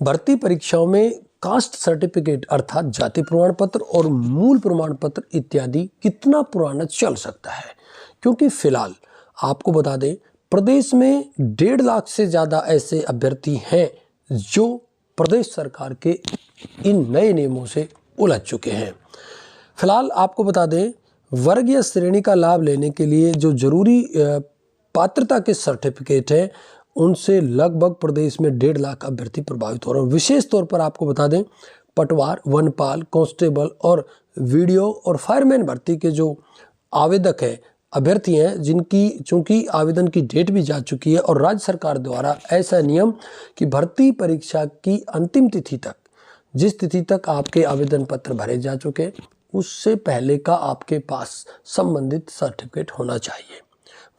भर्ती परीक्षाओं में कास्ट सर्टिफिकेट अर्थात जाति प्रमाण पत्र और मूल प्रमाण पत्र इत्यादि कितना पुराना चल सकता है, क्योंकि फिलहाल आपको बता दें प्रदेश में 1.5 लाख से ज़्यादा ऐसे अभ्यर्थी हैं जो प्रदेश सरकार के इन नए नियमों से उलझ चुके हैं। फिलहाल आपको बता दें वर्ग या श्रेणी का लाभ लेने के लिए जो जरूरी पात्रता के सर्टिफिकेट हैं उनसे लगभग प्रदेश में 1.5 लाख अभ्यर्थी प्रभावित हो रहे हैं। विशेष तौर पर आपको बता दें पटवार, वनपाल, कांस्टेबल और वीडियो और फायरमैन भर्ती के जो आवेदक हैं, अभ्यर्थी हैं, जिनकी चूंकि आवेदन की डेट भी जा चुकी है और राज्य सरकार द्वारा ऐसा नियम कि भर्ती परीक्षा की अंतिम तिथि तक, जिस तिथि तक आपके आवेदन पत्र भरे जा चुके उससे पहले का आपके पास संबंधित सर्टिफिकेट होना चाहिए।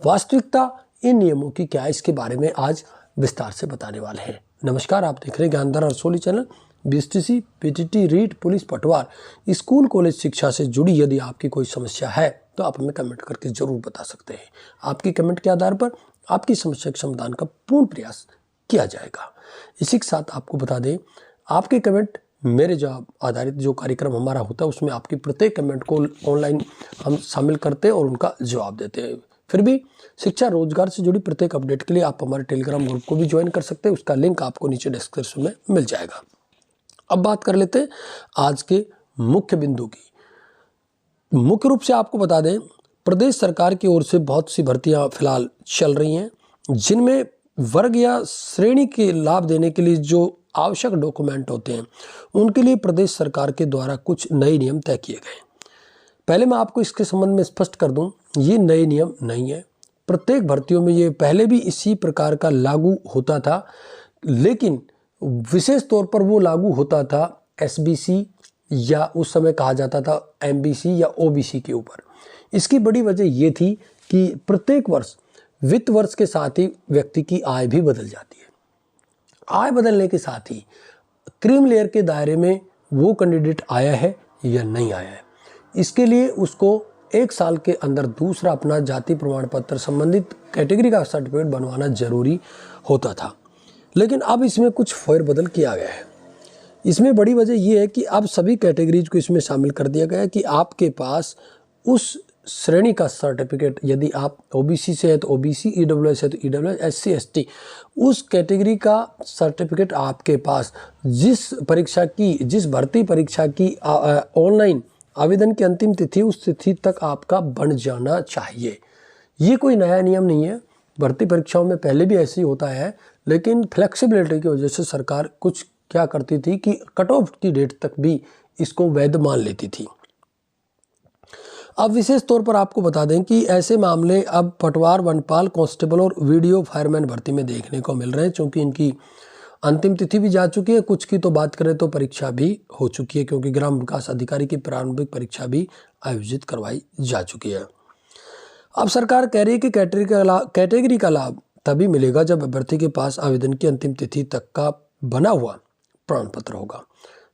वास्तविकता इन नियमों की क्या है, इसके बारे में आज विस्तार से बताने वाले हैं। नमस्कार, आप देख रहे हैं Gyandhara Rasoli channel. BSTC, PTT, REET, police, Patwar, school college शिक्षा से जुड़ी यदि आपकी कोई समस्या है तो आप हमें कमेंट करके जरूर बता सकते हैं। आपकी कमेंट के आधार पर आपकी समस्या के समाधान का पूर्ण प्रयास किया जाएगा। इसी के साथ आपको बता दें आपके कमेंट मेरे जवाब आधारित जो कार्यक्रम हमारा होता है उसमें आपकी प्रत्येक कमेंट को ऑनलाइन हम शामिल करते हैं और उनका जवाब देते हैं। फिर भी शिक्षा रोजगार से जुड़ी प्रत्येक अपडेट के लिए आप हमारे टेलीग्राम ग्रुप को भी ज्वाइन कर सकते हैं, उसका लिंक आपको नीचे डिस्क्रिप्शन में मिल जाएगा। अब बात कर लेते हैं आज के मुख्य बिंदु की। मुख्य रूप से आपको बता दें प्रदेश सरकार की ओर से बहुत सी भर्तियां फिलहाल चल रही हैं, जिनमें वर्ग या श्रेणी के लाभ देने के लिए जो आवश्यक डॉक्यूमेंट होते हैं उनके लिए प्रदेश सरकार के द्वारा कुछ नए नियम तय किए गए। पहले मैं आपको इसके संबंध में स्पष्ट कर दूं, ये नए नियम नहीं है। प्रत्येक भर्तियों में ये पहले भी इसी प्रकार का लागू होता था, लेकिन विशेष तौर पर वो लागू होता था एसबीसी या उस समय कहा जाता था एमबीसी या ओबीसी के ऊपर। इसकी बड़ी वजह ये थी कि प्रत्येक वर्ष वित्त वर्ष के साथ ही व्यक्ति की आय भी बदल जाती है। आय बदलने के साथ ही क्रीम लेयर के दायरे में वो कैंडिडेट आया है या नहीं आया है, इसके लिए उसको 1 साल के अंदर दूसरा अपना जाति प्रमाण पत्र संबंधित कैटेगरी का सर्टिफिकेट बनवाना जरूरी होता था। लेकिन अब इसमें कुछ फेरबदल किया गया है। इसमें बड़ी वजह यह है कि अब सभी कैटेगरीज को इसमें शामिल कर दिया गया है कि आपके पास उस श्रेणी का सर्टिफिकेट, यदि आप ओबीसी से है तो ओबीसी, ईडब्ल्यूएस है तो ईडब्ल्यूएस, एससी एसटी, उस कैटेगरी का सर्टिफिकेट आपके पास जिस भर्ती परीक्षा की ऑनलाइन आवेदन की अंतिम तिथि उस तिथि तक आपका बन जाना चाहिए। ये कोई नया नियम नहीं है, भर्ती परीक्षाओं में पहले भी ऐसे ही होता है, लेकिन फ्लेक्सिबिलिटी की वजह से सरकार कुछ क्या करती थी कि कट ऑफ की डेट तक भी इसको वैध मान लेती थी। अब विशेष तौर पर आपको बता दें कि ऐसे मामले अब पटवार, वनपाल, कांस्टेबल और वीडियो फायरमैन भर्ती में देखने को मिल रहे हैं, क्योंकि इनकी अंतिम तिथि भी जा चुकी है। कुछ की तो बात करें तो परीक्षा भी हो चुकी है, क्योंकि ग्राम विकास अधिकारी की प्रारंभिक परीक्षा भी आयोजित करवाई जा चुकी है। अब सरकार कह रही है कि कैटेगरी का लाभ तभी मिलेगा जब अभ्यर्थी के पास आवेदन की अंतिम तिथि तक का बना हुआ प्रमाण पत्र होगा।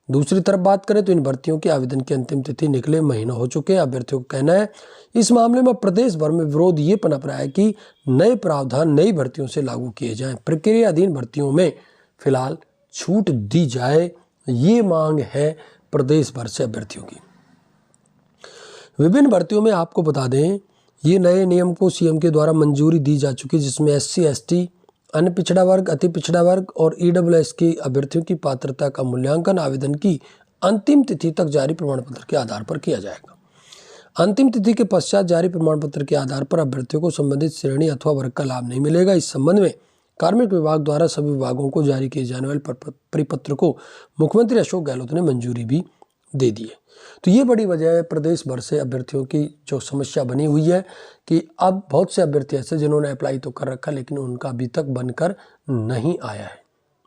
दूसरी तरफ बात करें तो इन भर्तियों के आवेदन की अंतिम तिथि निकले महीना हो चुके हैं। अभ्यर्थियों का कहना है इस मामले में प्रदेश भर में विरोध ये पनप रहा है कि नए प्रावधान नई भर्तियों से लागू किए जाएं। प्रक्रियाधीन भर्तियों में फिलहाल छूट दी जाए, ये मांग है प्रदेश भर से अभ्यर्थियों की। विभिन्न भर्तियों में आपको बता दें ये नए नियम को सीएम के द्वारा मंजूरी दी जा चुकी है, जिसमें एससी, एसटी, अन्य पिछड़ा वर्ग, अति पिछड़ा वर्ग और ईडब्ल्यूएस के अभ्यर्थियों की पात्रता का मूल्यांकन आवेदन की अंतिम तिथि तक जारी प्रमाण पत्र के आधार पर किया जाएगा। अंतिम तिथि के पश्चात जारी प्रमाण पत्र के आधार पर अभ्यर्थियों को संबंधित श्रेणी अथवा वर्ग का लाभ नहीं मिलेगा। इस संबंध में कार्मिक विभाग द्वारा सभी विभागों को जारी किए जाने वाले परिपत्र को मुख्यमंत्री अशोक गहलोत ने मंजूरी भी दे दी है। तो ये बड़ी वजह है प्रदेश भर से अभ्यर्थियों की जो समस्या बनी हुई है कि अब बहुत से अभ्यर्थी ऐसे जिन्होंने अप्लाई तो कर रखा लेकिन उनका अभी तक बनकर नहीं आया है,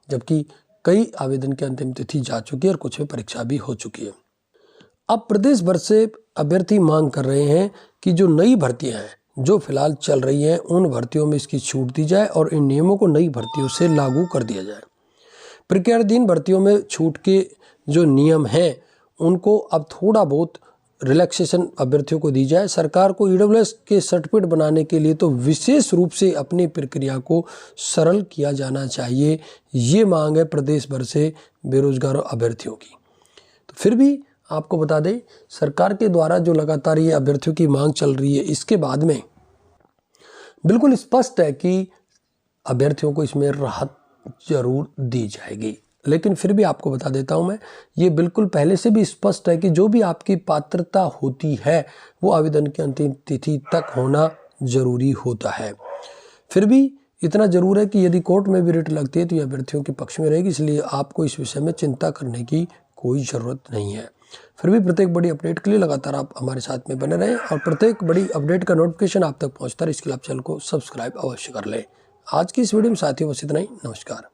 जबकि कई आवेदन की अंतिम तिथि जा चुकी है और कुछ में परीक्षा भी हो चुकी है। अब प्रदेश भर से अभ्यर्थी मांग कर रहे हैं कि जो नई भर्तियां हैं जो फिलहाल चल रही हैं उन भर्तियों में इसकी छूट दी जाए और इन नियमों को नई भर्तियों से लागू कर दिया जाए। प्रक्रियाधीन भर्तियों में छूट के जो नियम हैं उनको अब थोड़ा बहुत रिलैक्सेशन अभ्यर्थियों को दी जाए। सरकार को ईडब्ल्यूएस के सर्टिफिकेट बनाने के लिए तो विशेष रूप से अपनी प्रक्रिया को सरल किया जाना चाहिए। ये मांग है प्रदेश भर से बेरोजगार अभ्यर्थियों की। तो फिर भी आपको बता दें, सरकार के द्वारा जो लगातार ये अभ्यर्थियों की मांग चल रही है, इसके बाद में बिल्कुल स्पष्ट है कि अभ्यर्थियों को इसमें राहत जरूर दी जाएगी। लेकिन फिर भी आपको बता देता हूं मैं, ये बिल्कुल पहले से भी स्पष्ट है कि जो भी आपकी पात्रता होती है वो आवेदन की अंतिम तिथि तक होना जरूरी होता है। फिर भी इतना जरूर है कि यदि कोर्ट में भी रिट लगती है तो ये अभ्यर्थियों के पक्ष में रहेगी, इसलिए आपको इस विषय में चिंता करने की कोई ज़रूरत नहीं है। फिर भी प्रत्येक बड़ी अपडेट के लिए लगातार आप हमारे साथ में बने रहें और प्रत्येक बड़ी अपडेट का नोटिफिकेशन आप तक पहुंचता है, इसके लिए आप चैनल को सब्सक्राइब अवश्य कर लें। आज की इस वीडियो में साथियों बस इतना ही। नमस्कार।